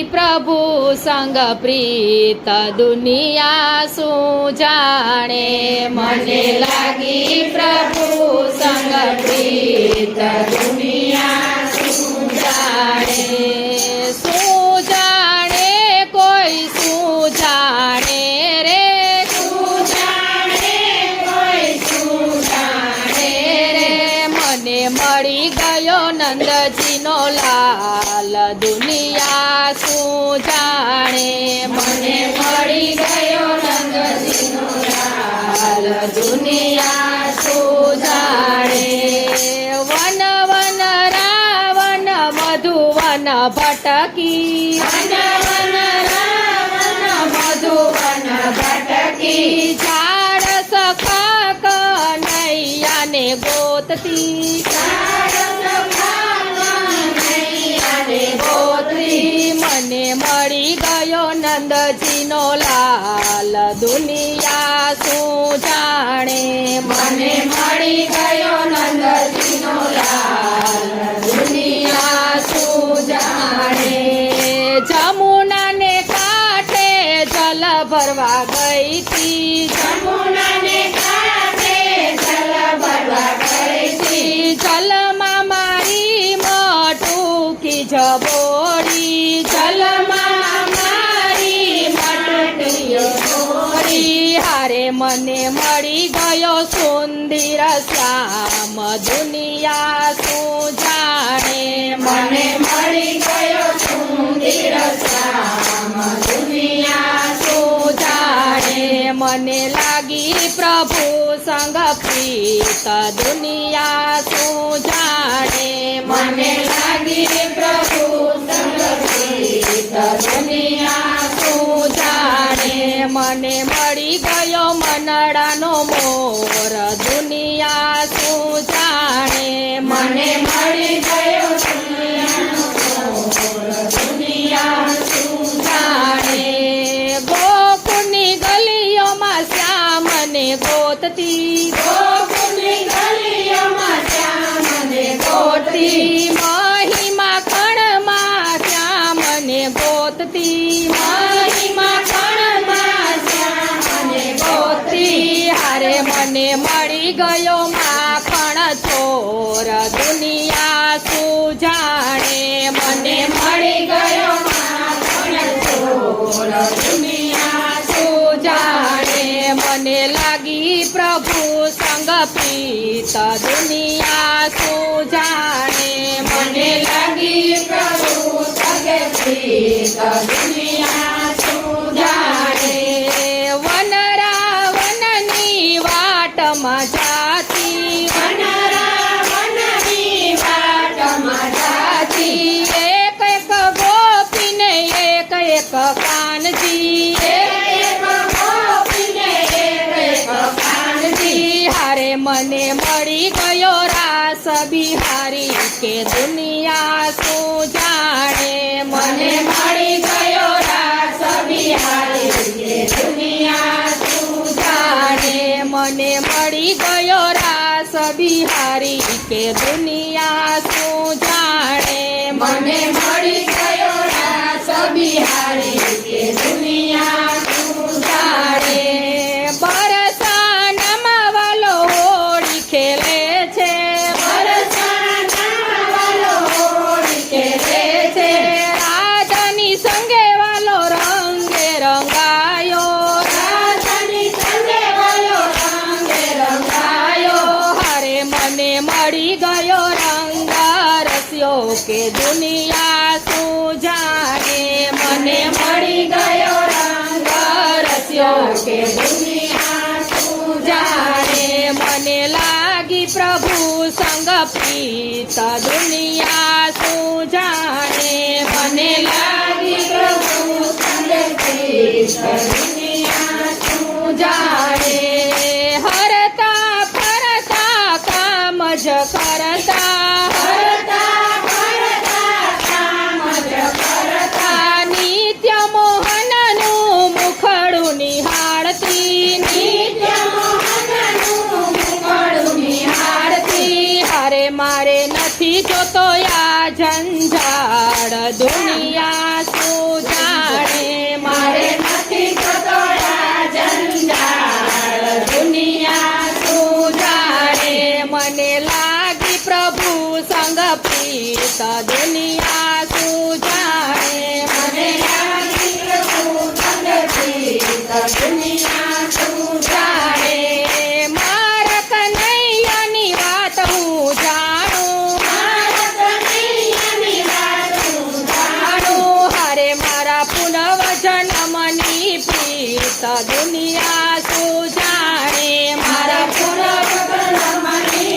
પ્રભુ સંગ પ્રીત દુનિયા શું જાણે મને લાગી પ્રભુ સંગ પ્રીત દુનિયા શું જાણે કોઈ શું જાણે રે શું જાણે કોઈ શું જાણે રે મને મળી ગયો નંદજીનો લાલ દુનિયા શું જાણે મને મળી ગયો નંદજીનો લાલ દુનિયા શું જાણે વન વન રાવણ મધુવન ભટકી વન વન રાવણ મધુવન ભટકી ઝાડ સખા કનૈયાને ગોતતી મને મળી ગયો નંદજીનો લાલ દુનિયા શું જાણે મને મળી ગયો નંદજીનો લાલ દુનિયા શું જાણે જમુનાને કાંઠે જલ ભરવા ગઈ હતી જમુનાને કાંઠે જલ ભરવા ગઈ હતી જલમાં મારી મટુકી જબોડી જલમાં મારી મટુકી જબોડી હારે મને મળી ગયો સુંદર શ્યામ દુનિયા શું જાણે મને મળી ગયો સુંદર શ્યામ દુનિયા શું જાણે મને લાગી પ્રભુ સંગ પ્રીત દુનિયા શું જાણે મને લાગી પ્રભુ સંગ પ્રીત દુનિયા શું જાણે મને મળી ગયો મનડાનો મોર દુનિયા શું જાણે મને મળી ગયો દુનિયા શું જાણે ગોકુળની ગલીઓમાં શ્યામને ગોતતી ગોકુળની ગલીઓમાં શ્યામને ગોતતી મહિમા ખણમાં શ્યામને ગોતતી મહિમા ખણમાં શ્યામને ગોતતી હારે મને મળી ગયો માખણ ચોર દુનિયા શું જાણે મને મળી ગયો માખણ ચોર દુનિયા શું જાણે મને લાગી પ્રભુ સંગ પ્રીત દુનિયા શું જાણે મને લાગી પ્રભુ સંગ પ્રીત દુનિયા શું જાણે વન રાવણની વાટમાં જાતી વન રાવણની વાટમાં જાતી એક એક ગોપીને એક એક કાનજી એક ગોપીને એક કાનજી હારે મને મળી ગયો રાસ બિહારી કે દુનિયા શું જાણે મને મળી ગયો રાસ બિહારી કે દુનિયા શું જાણે મને મળી ગયો રાસ બિહારી કે દુનિયા શું જાણે મને મળી ગયો રાસ બિહારી કે દુનિયા શું જાણે બરસાનામાં વાલો હોળી ખેલે છે બરસાનામાં વાલો હોળી ખેલે છે રાધાની સંગે વાલો રંગે રંગાયો રાધાની સંગે વાલો રંગે રંગાયો હારે મને મળી ગયો રંગ રસ્યો કે દુનિયા શું જાણે મને મળી ગયો રંગ રસ્યો કે દુનિયા શું જાણે મને લાગી પ્રભુ સંગ પ્રીત દુનિયા શું જાણે મને લાગી પ્રભુ સંગ પ્રીત દુનિયા શું જાણે હરતા ફરતા કામ જ કરતા હરતા ફરતા કામ જ કરતા નિત્ય મોહનનું મુખડું નિહાળતી નિત્ય મોહનનું મુખડું નિહાળતી હારે મારે નથી જોતો મને લાગી પ્રભુ સંગ પ્રીત દુનિયા શું જાણે મને લાગી પ્રભુ સંગ પ્રીત દુનિયા શું જાણે મારા કનૈયાની વાત હું જાણું હારે મારા પુનઃ જન્મની પ્રીત દુનિયા